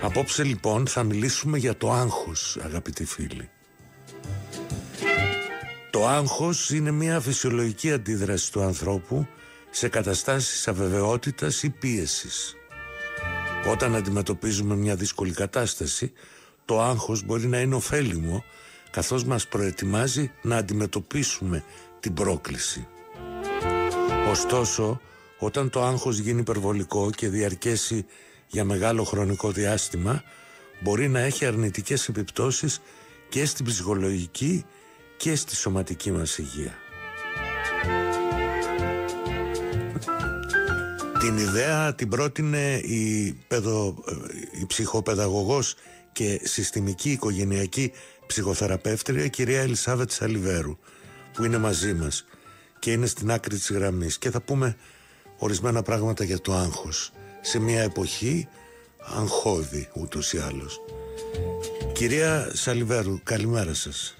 Απόψε λοιπόν θα μιλήσουμε για το άγχος, αγαπητοί φίλοι. Το άγχος είναι μια φυσιολογική αντίδραση του ανθρώπου σε καταστάσεις αβεβαιότητας ή πίεσης. Όταν αντιμετωπίζουμε μια δύσκολη κατάσταση, το άγχος μπορεί να είναι ωφέλιμο, καθώς μας προετοιμάζει να αντιμετωπίσουμε την πρόκληση. Ωστόσο, όταν το άγχος γίνει υπερβολικό και διαρκέσει για μεγάλο χρονικό διάστημα, μπορεί να έχει αρνητικές επιπτώσεις και στην ψυχολογική και στη σωματική μας υγεία. Την ιδέα την πρότεινε η ψυχοπαιδαγωγός και συστημική οικογενειακή ψυχοθεραπεύτρια κυρία Ελισάβετ Σαλιβέρου, που είναι μαζί μας και είναι στην άκρη της γραμμής, και θα πούμε ορισμένα πράγματα για το άγχος σε μια εποχή αγχώδη ούτως ή άλλως. Κυρία Σαλιβέρου, καλημέρα σας.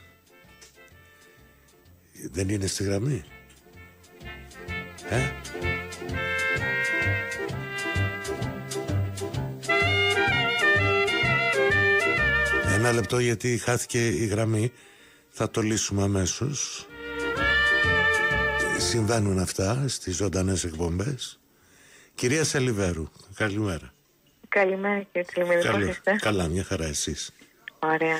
Δεν είναι στη γραμμή? Ένα λεπτό, γιατί χάθηκε η γραμμή. Θα το λύσουμε αμέσως. Συμβαίνουν αυτά στις ζωντανές εκπομπές. Κυρία Σαλιβέρου, καλημέρα. Καλημέρα κύριε Τσιλιμίδη, πώς είστε? Καλά, μια χαρά, εσείς? Ωραία.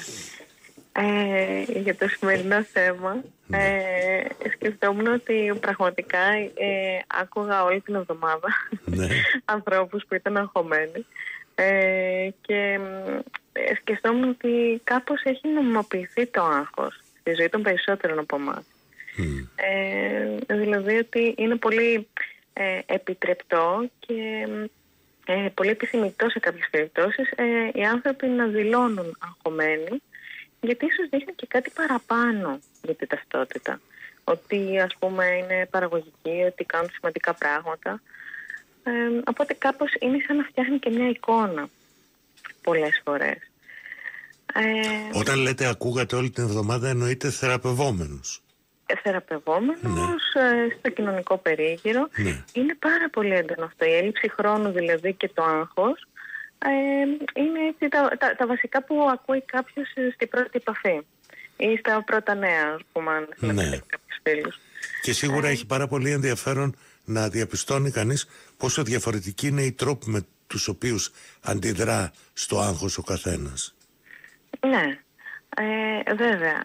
Για το σημερινό θέμα, σκεφτόμουν ότι πραγματικά άκουγα όλη την εβδομάδα ανθρώπους που ήταν αγχωμένοι και σκεφτόμουν ότι κάπως έχει νομιμοποιηθεί το άγχος στη ζωή των περισσότερων από εμάς. Δηλαδή ότι είναι πολύ επιτρεπτό και πολύ επιθυμητό σε κάποιες περιπτώσεις οι άνθρωποι να δηλώνουν αγχωμένοι, γιατί ίσως δείχνει και κάτι παραπάνω για την ταυτότητα. Ότι ας πούμε είναι παραγωγικοί, ότι κάνουν σημαντικά πράγματα. Οπότε κάπως είναι σαν να φτιάχνει και μια εικόνα πολλές φορές. Όταν λέτε ακούγατε όλη την εβδομάδα, εννοείται θεραπευόμενους? Θεραπευόμενος, στο κοινωνικό περίγυρο. Είναι πάρα πολύ έντονο αυτό. Η έλλειψη χρόνου δηλαδή και το άγχος είναι έτσι τα βασικά που ακούει κάποιος στην πρώτη επαφή ή στα πρώτα νέα, ας πούμε, αν συναντήσει κάποιους φίλους. Και σίγουρα έχει πάρα πολύ ενδιαφέρον να διαπιστώνει κανείς πόσο διαφορετικοί είναι οι τρόποι με τους οποίους αντιδρά στο άγχος ο καθένας. Ναι, βέβαια.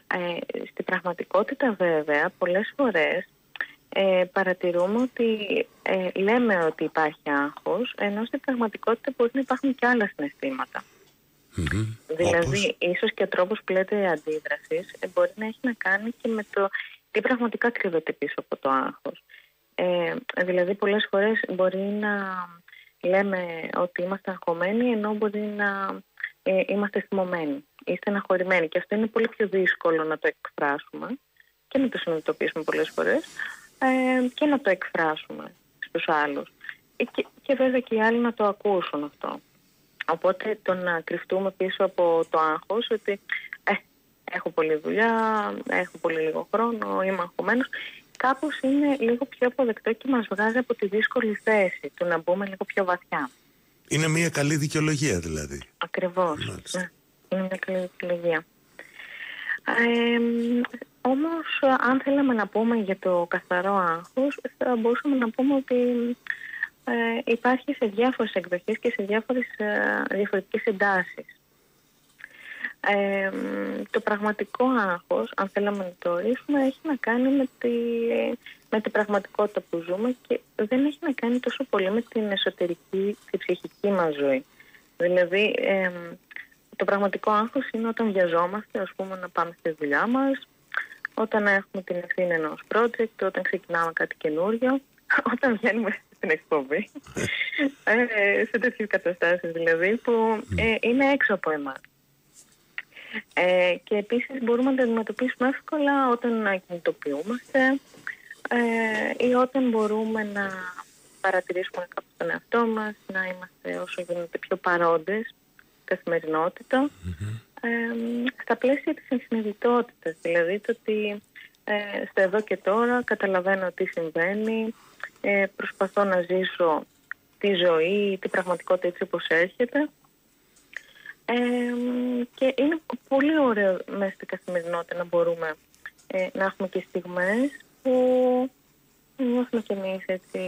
Στην πραγματικότητα βέβαια πολλές φορές παρατηρούμε ότι λέμε ότι υπάρχει άγχος, ενώ στην πραγματικότητα μπορεί να υπάρχουν και άλλα συναισθήματα. Δηλαδή, ίσως και ο τρόπος που λέτε αντίδρασης μπορεί να έχει να κάνει και με το τι πραγματικά κρύβεται πίσω από το άγχος. Δηλαδή, πολλές φορές μπορεί να λέμε ότι είμαστε αγχωμένοι, ενώ μπορεί να είμαστε θυμωμένοι ή στεναχωρημένοι. Και αυτό είναι πολύ πιο δύσκολο να το εκφράσουμε και να το συνειδητοποιήσουμε πολλές φορές και να το εκφράσουμε στους άλλους. Και βέβαια και οι άλλοι να το ακούσουν αυτό. Οπότε το να κρυφτούμε πίσω από το άγχος, ότι έχω πολλή δουλειά, έχω πολύ λίγο χρόνο, είμαι αγχωμένος, κάπως είναι λίγο πιο αποδεκτό και μας βγάζει από τη δύσκολη θέση του να μπούμε λίγο πιο βαθιά. Είναι μια καλή δικαιολογία δηλαδή. Ακριβώς. Ναι, είναι μια καλή δικαιολογία. Όμως αν θέλαμε να πούμε για το καθαρό άγχος, θα μπορούσαμε να πούμε ότι υπάρχει σε διάφορες εκδοχές και σε διαφορετικές εντάσεις. Το πραγματικό άγχος, αν θέλαμε να το ορίσουμε, έχει να κάνει με την πραγματικότητα που ζούμε και δεν έχει να κάνει τόσο πολύ με την εσωτερική, τη ψυχική μας ζωή. Δηλαδή, το πραγματικό άγχος είναι όταν βιαζόμαστε, ας πούμε, να πάμε στη δουλειά μας, όταν έχουμε την ευθύνη ενός project, όταν ξεκινάμε κάτι καινούριο, όταν βγαίνουμε στην εκπομπή, σε τέτοιες καταστάσεις δηλαδή, που είναι έξω από εμάς. Και επίσης μπορούμε να τα αντιμετωπίσουμε εύκολα όταν κινητοποιούμαστε ή όταν μπορούμε να παρατηρήσουμε κάπου τον εαυτό μας, να είμαστε όσο γίνεται πιο παρόντες καθημερινότητα, στα πλαίσια της ενσυνειδητότητας, δηλαδή το ότι στο εδώ και τώρα καταλαβαίνω τι συμβαίνει, προσπαθώ να ζήσω τη ζωή, την πραγματικότητα έτσι όπως έρχεται Και είναι πολύ ωραίο μέσα στην καθημερινότητα να μπορούμε να έχουμε και στιγμές που νιώθουμε κι εμείς έτσι,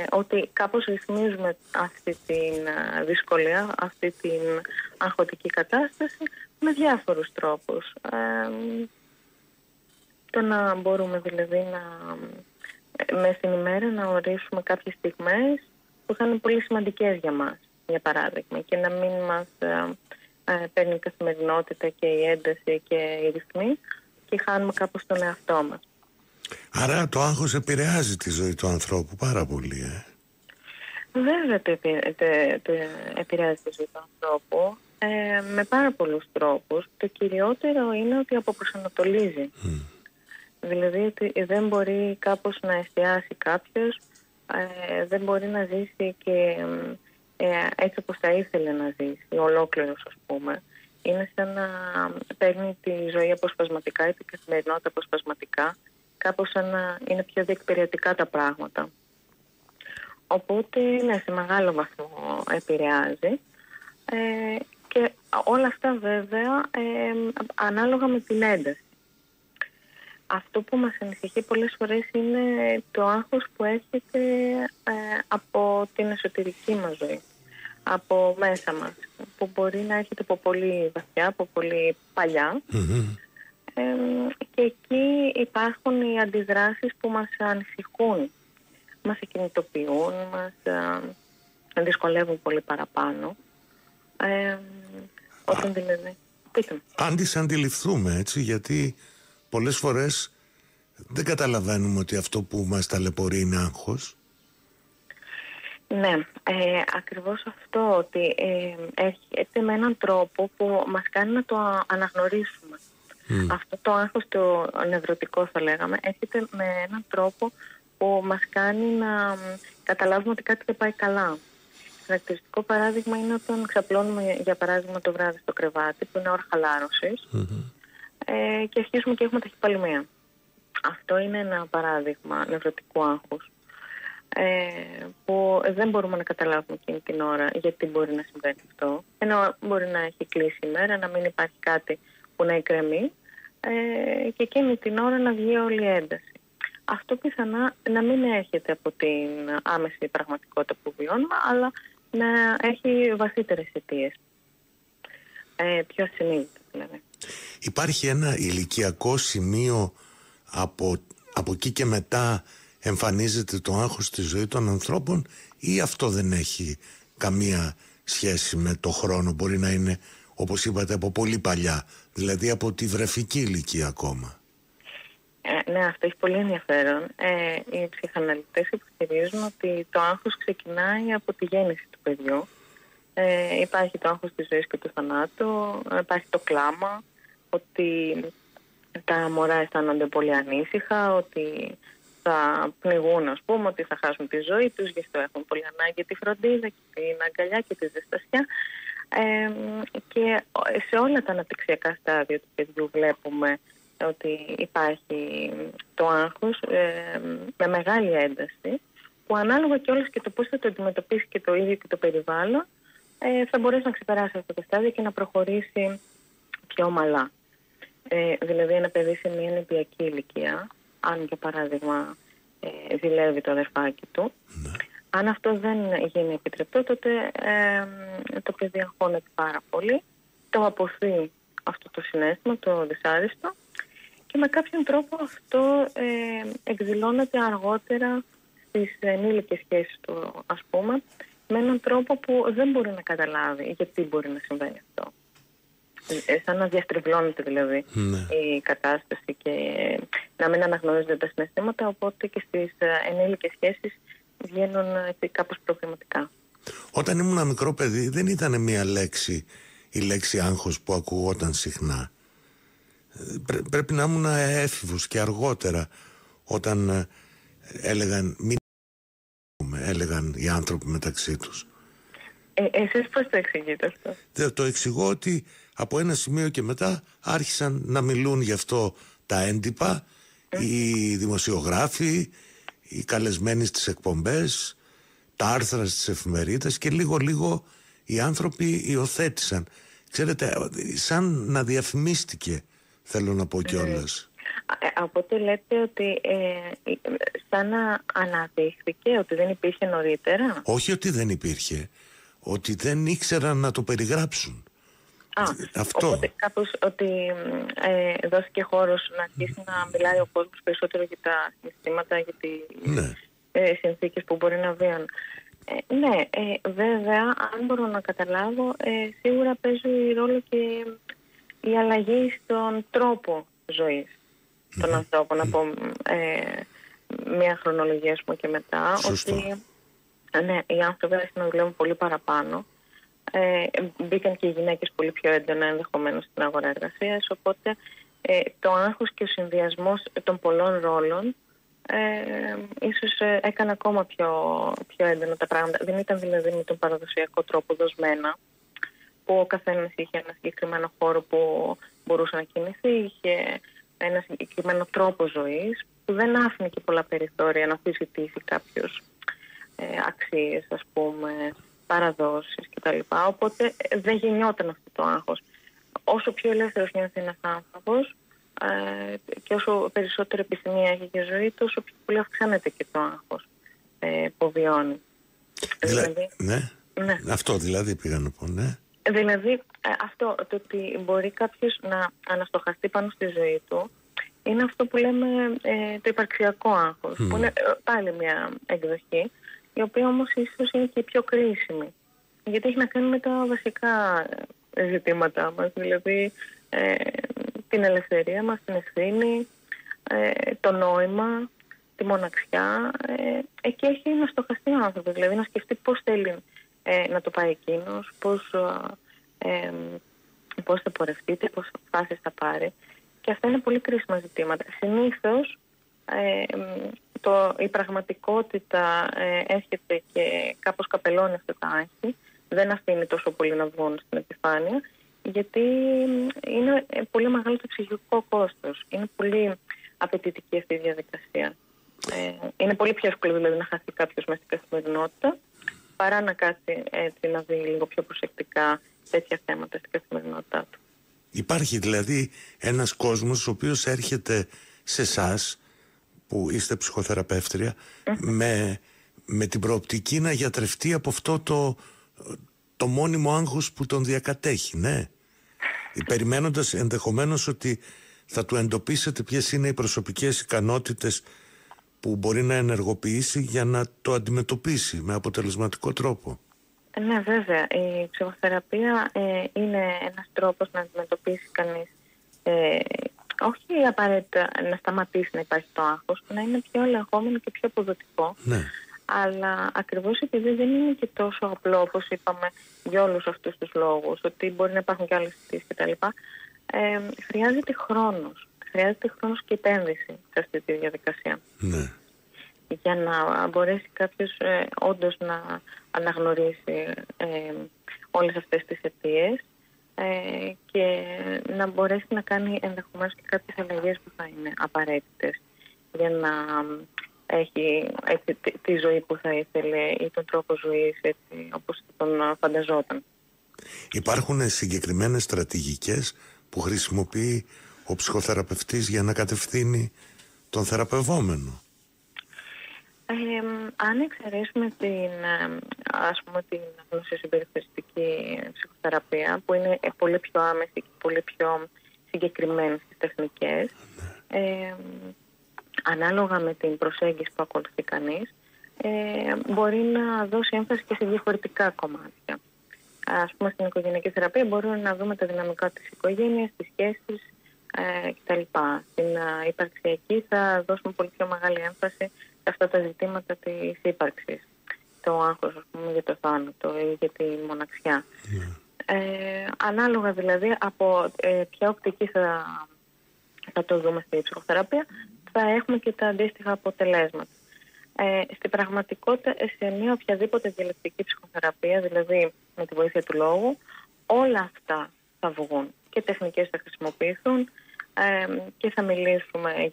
ότι κάπως ρυθμίζουμε αυτή την δυσκολία, αυτή την αγχωτική κατάσταση με διάφορους τρόπους. Το να μπορούμε δηλαδή μέσα στην ημέρα να ορίσουμε κάποιες στιγμές που θα είναι πολύ σημαντικές για μας, για παράδειγμα, και να μην μας παίρνει η καθημερινότητα και η ένταση και οι ρυθμοί και χάνουμε κάπως τον εαυτό μας. Άρα το άγχος επηρεάζει τη ζωή του ανθρώπου πάρα πολύ, Βέβαια το επηρεάζει τη ζωή του ανθρώπου με πάρα πολλούς τρόπους. Το κυριότερο είναι ότι αποπροσανατολίζει. Δηλαδή ότι δεν μπορεί κάπως να εστιάσει κάποιος, δεν μπορεί να ζήσει και έτσι όπως θα ήθελε να ζήσει, ολόκληρος ας πούμε. Είναι σαν να παίρνει τη ζωή αποσπασματικά ή την καθημερινότητα αποσπασματικά, κάπως σαν να είναι πιο διεκπαιρεωτικά τα πράγματα. Οπότε, ναι, σε μεγάλο βαθμό επηρεάζει. Και όλα αυτά βέβαια ανάλογα με την ένταση. Αυτό που μας ανησυχεί πολλές φορές είναι το άγχος που έρχεται από την εσωτερική μας ζωή, από μέσα μας, που μπορεί να έρχεται από πολύ βαθιά, από πολύ παλιά. Και εκεί υπάρχουν οι αντιδράσεις που μας ανησυχούν, μας εκκινητοποιούν, μας δυσκολεύουν πολύ παραπάνω. Όταν δηλαδή... Αν τις αντιληφθούμε, έτσι, γιατί πολλές φορές δεν καταλαβαίνουμε ότι αυτό που μας ταλαιπωρεί είναι άγχος. Ναι, ακριβώς αυτό, ότι έρχεται με έναν τρόπο που μας κάνει να το αναγνωρίσουμε. Αυτό το άγχος, το νευρωτικό θα λέγαμε, έρχεται με έναν τρόπο που μας κάνει να καταλάβουμε ότι κάτι δεν πάει καλά. Χαρακτηριστικό παράδειγμα είναι όταν ξαπλώνουμε, για παράδειγμα, το βράδυ στο κρεβάτι, που είναι ώρα χαλάρωσης, και αρχίζουμε και έχουμε ταχυπαλμία. Αυτό είναι ένα παράδειγμα νευρωτικού άγχους, που δεν μπορούμε να καταλάβουμε εκείνη την ώρα γιατί μπορεί να συμβαίνει αυτό. Ενώ μπορεί να έχει κλείσει η μέρα, να μην υπάρχει κάτι που να εκκρεμεί, και εκείνη την ώρα να βγει όλη η ένταση. Αυτό πιθανά να μην έρχεται από την άμεση πραγματικότητα που βιώνουμε, αλλά να έχει βαθύτερες αιτίες. Πιο ασυνείδητα δηλαδή. Υπάρχει ένα ηλικιακό σημείο από εκεί και μετά εμφανίζεται το άγχος στη ζωή των ανθρώπων, ή αυτό δεν έχει καμία σχέση με το χρόνο? Μπορεί να είναι, όπως είπατε, από πολύ παλιά, δηλαδή από τη βρεφική ηλικία ακόμα. Ναι, αυτό έχει πολύ ενδιαφέρον. Οι ψυχαναλυτές υποστηρίζουν ότι το άγχος ξεκινάει από τη γέννηση του παιδιού. Υπάρχει το άγχος της ζωής και του θανάτου, υπάρχει το κλάμα, ότι τα μωρά αισθάνονται πολύ ανήσυχα, ότι θα πνιγούν, ας πούμε, ότι θα χάσουν τη ζωή τους, γι' αυτό έχουν πολύ ανάγκη τη φροντίδα και την αγκαλιά και τη ζεστασιά. Και σε όλα τα αναπτυξιακά στάδια του παιδιού βλέπουμε ότι υπάρχει το άγχος με μεγάλη ένταση, που ανάλογα κιόλας και το πώς θα το αντιμετωπίσει και το ίδιο και το περιβάλλον, θα μπορέσει να ξεπεράσει αυτό το στάδιο και να προχωρήσει πιο ομαλά. Δηλαδή ένα παιδί σε μια νηπιακή ηλικία, αν για παράδειγμα ζηλεύει το αδερφάκι του, αν αυτό δεν γίνει επιτρεπτό, τότε το παιδί αγχώνεται πάρα πολύ, το αποθεί αυτό το συναίσθημα, το δυσάρεστο, και με κάποιον τρόπο αυτό εκδηλώνεται αργότερα στις ενήλικες σχέσεις του, ας πούμε, με έναν τρόπο που δεν μπορεί να καταλάβει γιατί μπορεί να συμβαίνει αυτό. Σαν να διαστριβλώνεται δηλαδή η κατάσταση και να μην αναγνωρίζονται τα συναισθήματα, οπότε και στις ενήλικες σχέσεις βγαίνουν κάπως προβληματικά. Όταν ήμουν μικρό παιδί δεν ήταν μία λέξη, η λέξη άγχος, που ακουγόταν συχνά. Πρέπει να ήμουν έφηβος και αργότερα, όταν έλεγαν έλεγαν οι άνθρωποι μεταξύ τους. Εσείς πώς το εξηγείτε αυτό? Το εξηγώ ότι από ένα σημείο και μετά άρχισαν να μιλούν γι' αυτό τα έντυπα, οι δημοσιογράφοι, οι καλεσμένοι στις εκπομπές, τα άρθρα στις εφημερίδες, και λίγο-λίγο οι άνθρωποι υιοθέτησαν. Ξέρετε, σαν να διαφημίστηκε, θέλω να πω κιόλας. Από ό,τι λέτε ότι σαν να αναδείχθηκε ότι δεν υπήρχε νωρίτερα. Όχι ότι δεν υπήρχε, ότι δεν ήξεραν να το περιγράψουν. Αυτό. Οπότε κάπως ότι δόθηκε χώρος να αρχίσει να μιλάει ο κόσμος περισσότερο για τα συναισθήματα, για τις συνθήκες που μπορεί να βίουν. Ναι, βέβαια, αν μπορώ να καταλάβω, σίγουρα παίζει ρόλο και η αλλαγή στον τρόπο ζωής των ανθρώπων, από μια χρονολογία, ας πούμε, και μετά. Σωστό. Ότι ναι, οι άνθρωποι συνοδεύουν πολύ παραπάνω. Μπήκαν και οι γυναίκες πολύ πιο έντονα ενδεχομένως στην αγορά εργασίας, οπότε το άγχος και ο συνδυασμός των πολλών ρόλων ίσως έκανε ακόμα πιο έντονα τα πράγματα. Δεν ήταν δηλαδή με τον παραδοσιακό τρόπο δοσμένα, που ο καθένας είχε ένα συγκεκριμένο χώρο που μπορούσε να κινηθεί, είχε ένα συγκεκριμένο τρόπο ζωής που δεν άφηνε και πολλά περιθώρια να αμφισβητήσει κάποιος αξίες, ας πούμε, παραδόσεις κτλ. Οπότε δεν γεννιόταν αυτό το άγχος. Όσο πιο ελεύθερος νιώθει ένας άνθρωπος και όσο περισσότερη επιθυμία έχει για ζωή του, όσο πιο πολύ αυξάνεται και το άγχος που βιώνει. Ναι. Αυτό δηλαδή πήγα να πω, ναι. Δηλαδή αυτό το ότι μπορεί κάποιος να αναστοχαστεί πάνω στη ζωή του είναι αυτό που λέμε το υπαρξιακό άγχος, που είναι πάλι μια εκδοχή, η οποία όμως ίσως είναι και πιο κρίσιμη, γιατί έχει να κάνει με τα βασικά ζητήματά μας, δηλαδή την ελευθερία μας, την ευθύνη, το νόημα, τη μοναξιά. Εκεί έχει να στοχαστεί ο άνθρωπος, δηλαδή να σκεφτεί πώς θέλει να το πάει εκείνος, πώς θα πορευτεί, τι φάσεις θα πάρει. Και αυτά είναι πολύ κρίσιμα ζητήματα. Συνήθως η πραγματικότητα έρχεται και κάπως καπελώνει αυτά τα άγχη, δεν αφήνει τόσο πολύ να βγουν στην επιφάνεια, γιατί είναι πολύ μεγάλο το ψυχικό κόστος. Είναι πολύ απαιτητική αυτή η διαδικασία. Είναι πολύ πιο εύκολο δηλαδή να χαθεί κάποιος μέσα στην καθημερινότητα, παρά να κάτσει έτσι να δει λίγο πιο προσεκτικά τέτοια θέματα στην καθημερινότητά του. Υπάρχει δηλαδή ένας κόσμος ο οποίος έρχεται σε εσάς που είστε ψυχοθεραπεύτρια με την προοπτική να γιατρευτεί από αυτό το μόνιμο άγχος που τον διακατέχει, ναι. Περιμένοντας ενδεχομένως ότι θα του εντοπίσετε ποιες είναι οι προσωπικές ικανότητες που μπορεί να ενεργοποιήσει για να το αντιμετωπίσει με αποτελεσματικό τρόπο. Ναι, βέβαια. Η ψυχοθεραπεία είναι ένας τρόπος να αντιμετωπίσει κανείς, όχι απαραίτητα να σταματήσει να υπάρχει το άγχος, να είναι πιο ελεγχόμενο και πιο αποδοτικό. Ναι. Αλλά ακριβώς επειδή δεν είναι και τόσο απλό, όπως είπαμε, για όλους αυτούς τους λόγους, ότι μπορεί να υπάρχουν και άλλες αιτήσεις κτλ. Χρειάζεται χρόνος. Χρειάζεται χρόνος και επένδυση σε αυτή τη διαδικασία. Ναι. Για να μπορέσει κάποιος όντως να αναγνωρίσει όλες αυτές τις αιτίες και να μπορέσει να κάνει ενδεχομένως και κάποιες αλλαγές που θα είναι απαραίτητες για να έχει έτσι, τη ζωή που θα ήθελε ή τον τρόπο ζωής έτσι, όπως τον φανταζόταν. Υπάρχουν συγκεκριμένες στρατηγικές που χρησιμοποιεί ο ψυχοθεραπευτής για να κατευθύνει τον θεραπευόμενο? Αν εξαιρέσουμε την γνωσιοσυμπεριφεριστική ψυχοθεραπεία, που είναι πολύ πιο άμεση και πολύ πιο συγκεκριμένη στις τεχνικές, ανάλογα με την προσέγγιση που ακολουθεί κανείς, μπορεί να δώσει έμφαση και σε διαφορετικά κομμάτια. Ας πούμε, στην οικογενειακή θεραπεία μπορούμε να δούμε τα δυναμικά της οικογένειας, τις σχέσεις κτλ. Στην υπαρξιακή θα δώσουμε πολύ πιο μεγάλη έμφαση σε αυτά τα ζητήματα της ύπαρξης. Το άγχος, ας πούμε, για το θάνατο ή για τη μοναξιά. Ανάλογα δηλαδή από ποια οπτική θα το δούμε στη ψυχοθεραπεία, θα έχουμε και τα αντίστοιχα αποτελέσματα. Στην πραγματικότητα, σε μια οποιαδήποτε διαλεκτική ψυχοθεραπεία, δηλαδή με τη βοήθεια του λόγου, όλα αυτά θα βγουν και τεχνικές θα χρησιμοποιηθούν και θα μιλήσουμε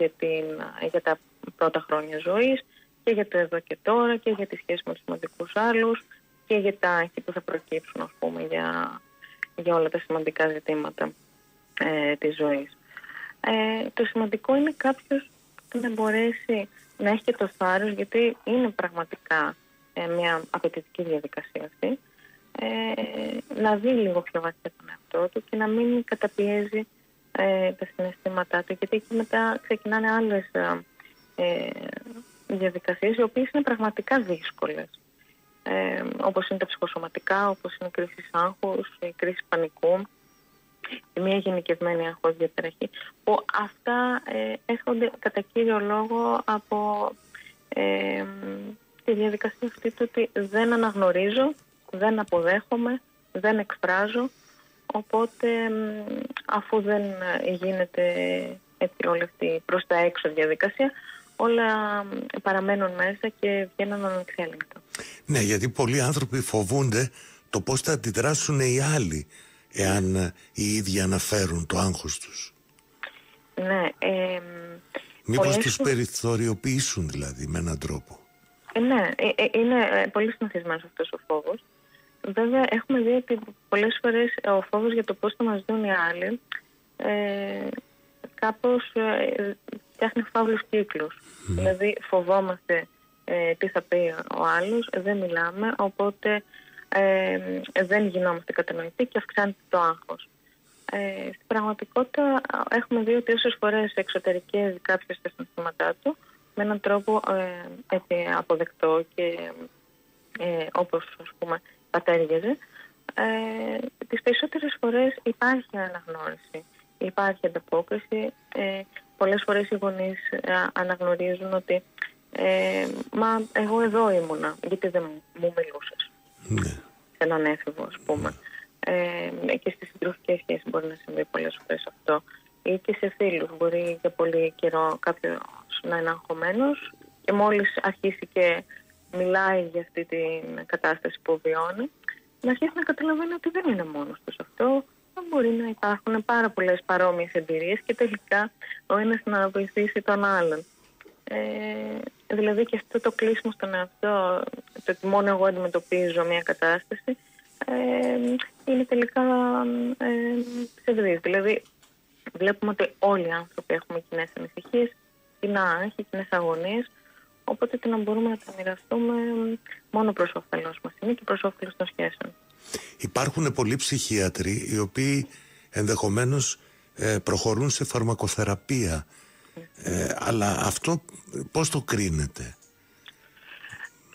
για τα πρώτα χρόνια ζωής και για το εδώ και τώρα και για τη σχέση με τους σημαντικούς άλλους και για τα άγχη που θα προκύψουν, ας πούμε, για όλα τα σημαντικά ζητήματα της ζωής. Το σημαντικό είναι κάποιος να μπορέσει να έχει και το θάρρος, γιατί είναι πραγματικά μια απαιτητική διαδικασία αυτή, να δει λίγο πιο βαθιά τον εαυτό του και να μην καταπιέζει τα συναισθήματά του, γιατί εκεί μετά ξεκινάνε άλλες διαδικασίες οι οποίες είναι πραγματικά δύσκολες, όπως είναι τα ψυχοσωματικά, όπως είναι η κρίση άγχους, η κρίση πανικού, μια γενικευμένη αγχώδη διαταραχή, που αυτά έρχονται κατά κύριο λόγο από τη διαδικασία αυτή του ότι δεν αναγνωρίζω, δεν αποδέχομαι, δεν εκφράζω, οπότε αφού δεν γίνεται έτσι όλη αυτή προς τα έξω διαδικασία, όλα παραμένουν μέσα και βγαίνουν ανεξέλεγκτα. Ναι, γιατί πολλοί άνθρωποι φοβούνται το πώς θα αντιδράσουν οι άλλοι εάν οι ίδιοι αναφέρουν το άγχος τους. Ναι. Μήπως τους περιθωριοποιήσουν δηλαδή με έναν τρόπο. Ναι, είναι πολύ συνηθισμένος αυτός ο φόβος. Βέβαια έχουμε δει ότι πολλές φορές ο φόβος για το πώς θα μας δουν οι άλλοι κάπως φτιάχνει φαύλους κύκλους. Δηλαδή φοβόμαστε τι θα πει ο άλλος, δεν μιλάμε, οπότε δεν γινόμαστε κατανοητοί και αυξάνεται το άγχος. Στην πραγματικότητα έχουμε δει ότι όσες φορές εξωτερικεύει κάποιος τα συναισθήματά του με έναν τρόπο αποδεκτό και όπως ας πούμε πατέργεζε, τις περισσότερες φορές υπάρχει αναγνώριση, υπάρχει ανταπόκριση. Πολλές φορές οι γονείς αναγνωρίζουν ότι μα εγώ εδώ ήμουνα, γιατί δεν μου μιλούσες. Ναι. Σε έναν έφηβο, ας πούμε. Και στις συντροφικές σχέσεις μπορεί να συμβεί πολλές φορές αυτό, ή και σε φίλους. Μπορεί για πολύ καιρό κάποιος να είναι αγχωμένος και μόλις αρχίσει και μιλάει για αυτή την κατάσταση που βιώνει, να αρχίσει να καταλαβαίνει ότι δεν είναι μόνος του αυτό. Μπορεί να υπάρχουν πάρα πολλές παρόμοιες εμπειρίες και τελικά ο ένας να βοηθήσει τον άλλον. Δηλαδή και αυτό το κλείσιμο στον εαυτό, το ότι μόνο εγώ αντιμετωπίζω μια κατάσταση, είναι τελικά ψευδής. Δηλαδή βλέπουμε ότι όλοι οι άνθρωποι έχουμε κοινές ανησυχίες, κοινά άγχη, κοινές αγωνίες, οπότε να μπορούμε να τα μοιραστούμε μόνο προς όφελος μας είναι και προς όφελος των σχέσεων. Υπάρχουν πολλοί ψυχίατροι οι οποίοι ενδεχομένως προχωρούν σε φαρμακοθεραπεία, αλλά αυτό πώς το κρίνετε?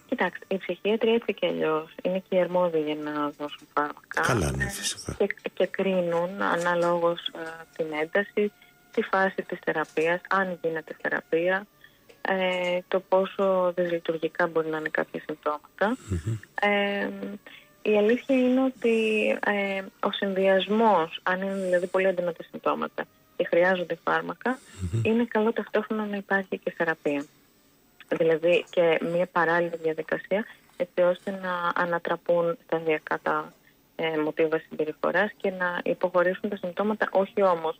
Κοιτάξτε, οι ψυχίατροι έτσι και αλλιώς είναι και οι αρμόδιοι για να δώσουν φάρμακα. Καλά, ναι, φυσικά. Και κρίνουν αναλόγως την ένταση, τη φάση της θεραπείας, αν γίνεται θεραπεία, το πόσο δυσλειτουργικά μπορεί να είναι κάποια συμπτώματα. Η αλήθεια είναι ότι ο συνδυασμός, αν είναι δηλαδή πολύ έντονα τα συμπτώματα και χρειάζονται φάρμακα, είναι καλό ταυτόχρονα να υπάρχει και θεραπεία. Δηλαδή και μια παράλληλη διαδικασία, έτσι ώστε να ανατραπούν σταδιακά τα μοτίβα συμπεριφοράς και να υποχωρήσουν τα συμπτώματα, όχι όμως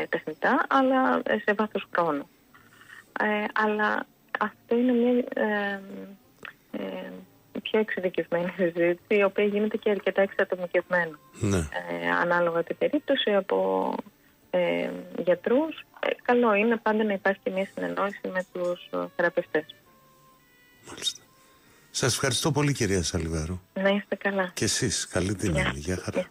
τεχνητά, αλλά σε βάθος χρόνου. Αλλά αυτό είναι μια πιο εξειδικευμένη συζήτηση, η οποία γίνεται και αρκετά εξατομικευμένη. Ναι. Ανάλογα την περίπτωση, από γιατρούς. Καλό είναι πάντα να υπάρχει και μια συνεννόηση με τους θεραπευτές. Μάλιστα. Σας ευχαριστώ πολύ, κυρία Σαλιβέρου. Να είστε καλά. Και εσείς, καλή τιμή. Γεια χαρά.